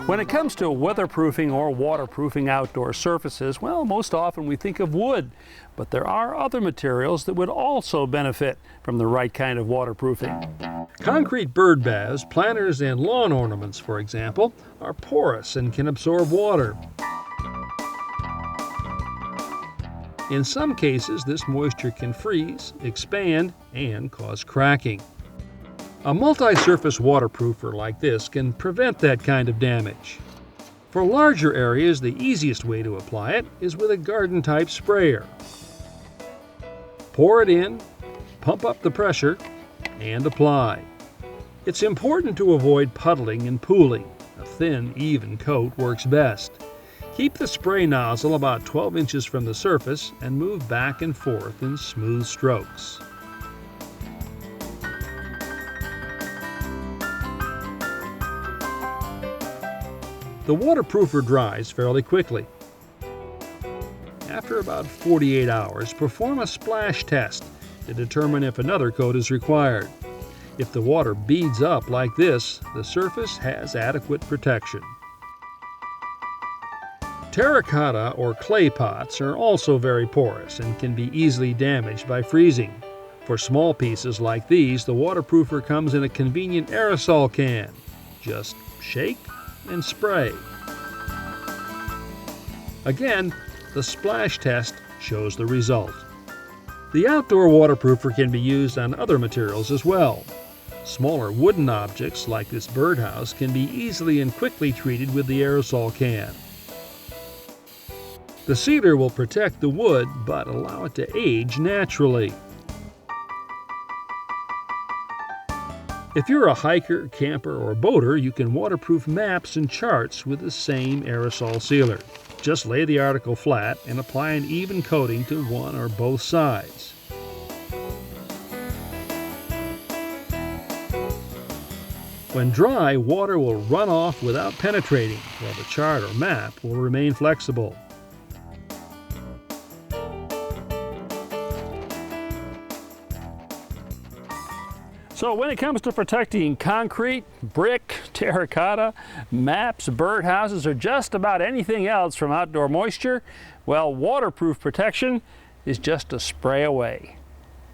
When it comes to weatherproofing or waterproofing outdoor surfaces, well, most often we think of wood, but there are other materials that would also benefit from the right kind of waterproofing. Concrete bird baths, planters, and lawn ornaments, for example, are porous and can absorb water. In some cases, this moisture can freeze, expand, and cause cracking. A multi-surface waterproofer like this can prevent that kind of damage. For larger areas, the easiest way to apply it is with a garden-type sprayer. Pour it in, pump up the pressure, and apply. It's important to avoid puddling and pooling. A thin, even coat works best. Keep the spray nozzle about 12 inches from the surface and move back and forth in smooth strokes. The waterproofer dries fairly quickly. After about 48 hours, perform a splash test to determine if another coat is required. If the water beads up like this, the surface has adequate protection. Terracotta or clay pots are also very porous and can be easily damaged by freezing. For small pieces like these, the waterproofer comes in a convenient aerosol can. Just shake and spray. Again, the splash test shows the result. The outdoor waterproofer can be used on other materials as well. Smaller wooden objects like this birdhouse can be easily and quickly treated with the aerosol can. The sealer will protect the wood but allow it to age naturally. If you're a hiker, camper, or boater, you can waterproof maps and charts with the same aerosol sealer. Just lay the article flat and apply an even coating to one or both sides. When dry, water will run off without penetrating, while the chart or map will remain flexible. So when it comes to protecting concrete, brick, terracotta, maps, birdhouses, or just about anything else from outdoor moisture, well, waterproof protection is just a spray away.